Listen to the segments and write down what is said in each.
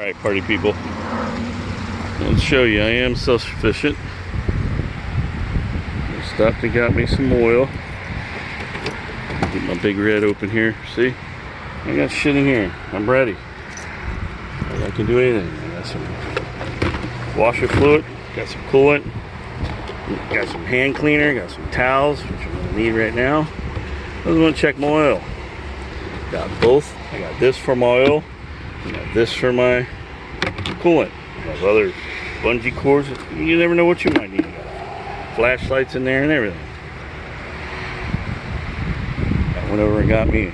Alright, party people. Let's show you, I am self-sufficient. I stopped and got me some oil. Get my big red open here. See? I got shit in here. I'm ready. I can do anything. I got some washer fluid, got some coolant, got some hand cleaner, got some towels, which I'm gonna need right now. I just want to check my oil. Got both. I got this for my oil. I got this for my coolant. I have other bungee cords. You never know what you might need. Flashlights in there and everything. I went over and got me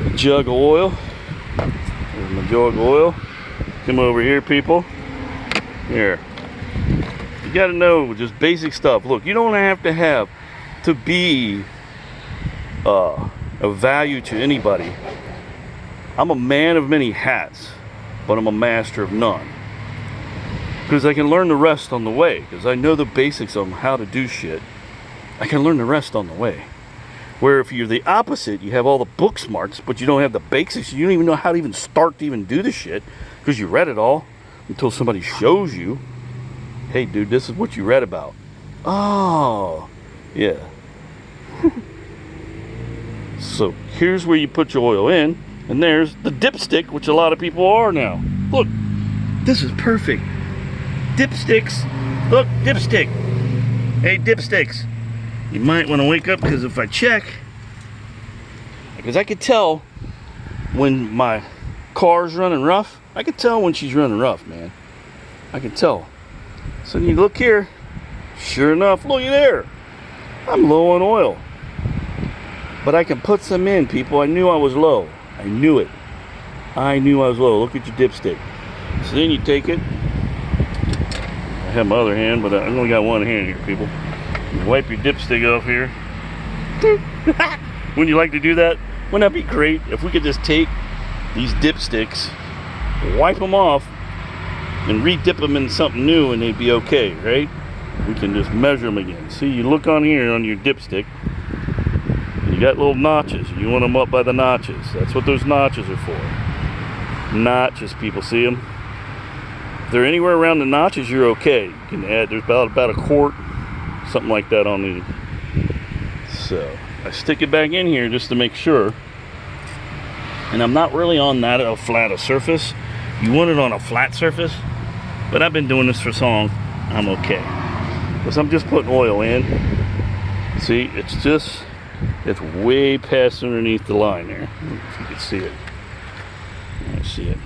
a jug of oil. There's my jug of oil. Come over here, people. Here. You gotta know just basic stuff. Look, you don't have to be of value to anybody. I'm a man of many hats, but I'm a master of none. Because I can learn the rest on the way. Because I know the basics on how to do shit. I can learn the rest on the way. Where if you're the opposite, you have all the book smarts, but you don't have the basics. You don't even know how to even start to even do the shit. Because you read it all until somebody shows you, hey dude, this is what you read about. Oh, yeah. So here's where you put your oil in. And there's the dipstick, which a lot of people are now. Look, this is perfect. Dipsticks. Look, dipstick. Hey, dipsticks. You might want to wake up, because if I check, because I could tell when my car's running rough. I can tell when she's running rough, man. I can tell. So you look here. Sure enough, look there. I'm low on oil. But I can put some in, people. I knew I was low. I knew it. I knew I was low. Look at your dipstick. So then you take it. I have my other hand, but I only got one hand here, people. You wipe your dipstick off here. Wouldn't you like to do that? Wouldn't that be great if we could just take these dipsticks, wipe them off, and re-dip them in something new, and they'd be okay, right? We can just measure them again. See, you look on here on your dipstick. You got little notches. You want them up by the notches. That's what those notches are for. Notches, people, see them? If they're anywhere around the notches, you're okay. You can add, there's about a quart, something like that on these. So I stick it back in here just to make sure. And I'm not really on that flat a surface. You want it on a flat surface, but I've been doing this for so long, I'm okay. Because I'm just putting oil in. See, it's way past underneath the line there. If you can see it. I see it.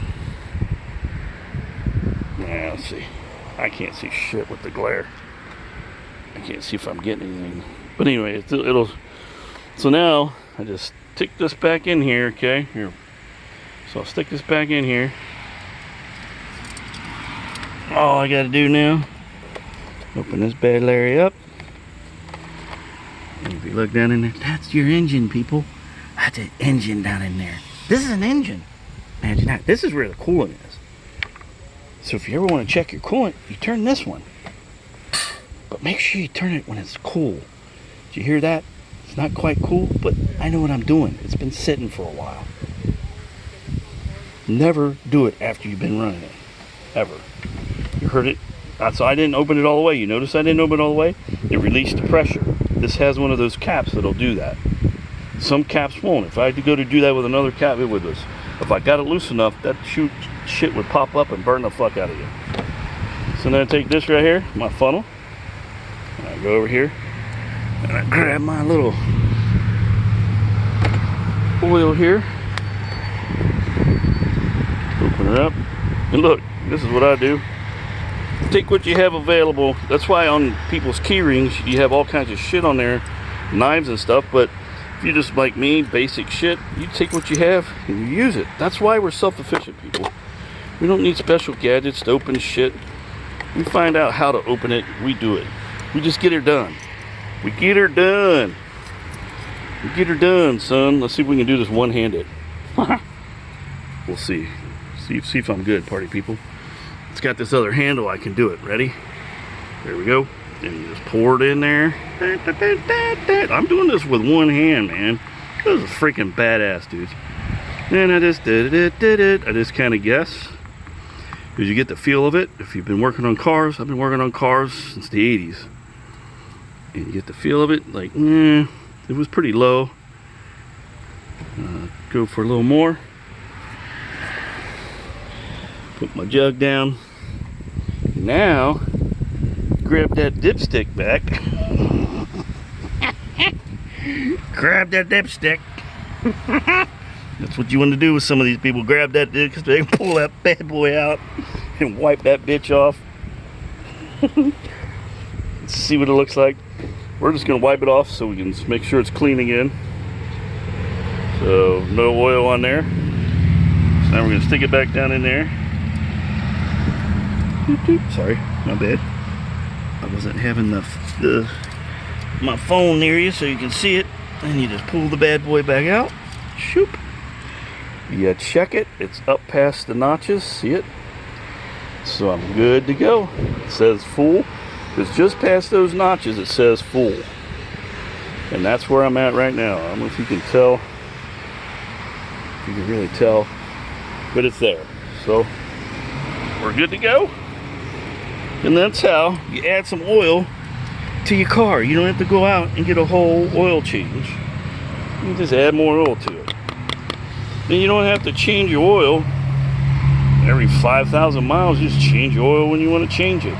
Yeah, let's see. I can't see shit with the glare. I can't see if I'm getting anything. But anyway, it'll. So now I just stick this back in here. Okay, here. So I'll stick this back in here. All I gotta do now, open this bad Larry up. If you look down in there, that's your engine, people. That's an engine down in there. This is an engine. Imagine that. This is where the coolant is. So if you ever want to check your coolant, you turn this one. But make sure you turn it when it's cool. Did you hear that? It's not quite cool, but I know what I'm doing. It's been sitting for a while. Never do it after you've been running it. Ever. You heard it? So I didn't open it all the way. You notice I didn't open it all the way? It released the pressure. This has one of those caps that'll do that. Some caps won't. If I had to go to do that with another cap, it would. If I got it loose enough, that shit would pop up and burn the fuck out of you. So then I take this right here, my funnel, and I go over here, and I grab my little oil here, open it up, and look, this is what I do. Take what you have available. That's why on people's key rings you have all kinds of shit on there, knives and stuff. But if you just like me, basic shit, you take what you have and you use it. That's why we're self-efficient, people. We don't need special gadgets to open shit. We find out how to open it. We do it. We just get her done. We get her done. We get her done, son. Let's see if we can do this one-handed. We'll see. See if I'm good, party people. It's got this other handle, I can do it. Ready? There we go. Then you just pour it in there. I'm doing this with one hand, man. This is freaking badass, dudes. And I just did it. I just kind of guess. Because you get the feel of it. If you've been working on cars, I've been working on cars since the 80s. And you get the feel of it, like, it was pretty low. Go for a little more. Put my jug down. Now, grab that dipstick back. Grab that dipstick. That's what you want to do with some of these people. Grab that dip because they can pull that bad boy out and wipe that bitch off. Let's see what it looks like. We're just going to wipe it off so we can make sure it's clean again. So no oil on there. So now we're going to stick it back down in there. Sorry, my bad. I wasn't having my phone near you so you can see it. And you just pull the bad boy back out. Shoop. You check it. It's up past the notches. See it? So I'm good to go. It says full. It's just past those notches. It says full. And that's where I'm at right now. I don't know if you can tell. If you can really tell. But it's there. So we're good to go. And that's how you add some oil to your car. You don't have to go out and get a whole oil change. You just add more oil to it. Then you don't have to change your oil every 5,000 miles. Just change your oil when you want to change it.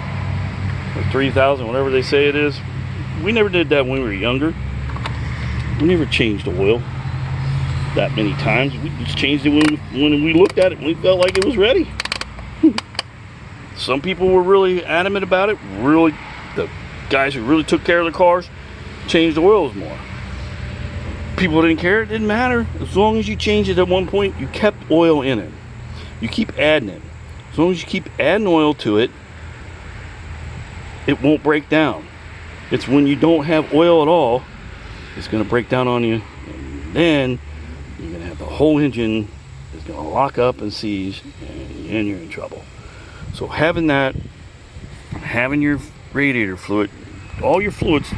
Or 3,000, whatever they say it is. We never did that when we were younger. We never changed the oil that many times. We just changed it when we looked at it and we felt like it was ready. Some people were really adamant about it. Really, the guys who really took care of their cars changed the oils more. People didn't care. It didn't matter. As long as you changed it at one point, you kept oil in it. You keep adding it. As long as you keep adding oil to it, it won't break down. It's when you don't have oil at all, it's going to break down on you. And then you're going to have the whole engine is going to lock up and seize, and you're in trouble. So having that, having your radiator fluid, all your fluids,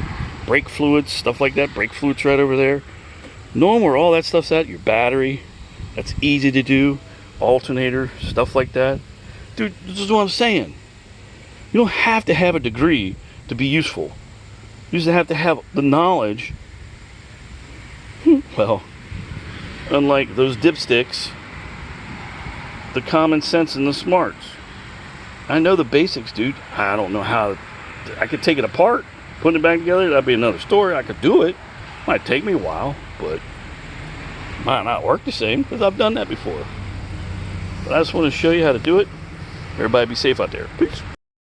brake fluids, stuff like that, brake fluids right over there, knowing where all that stuff's at, your battery, that's easy to do, alternator, stuff like that. Dude, this is what I'm saying. You don't have to have a degree to be useful. You just have to have the knowledge. Well, unlike those dipsticks, the common sense and the smarts. I know the basics, dude. I don't know how. I could take it apart, put it back together. That'd be another story. I could do it. Might take me a while, but might not work the same because I've done that before. But I just want to show you how to do it. Everybody be safe out there. Peace.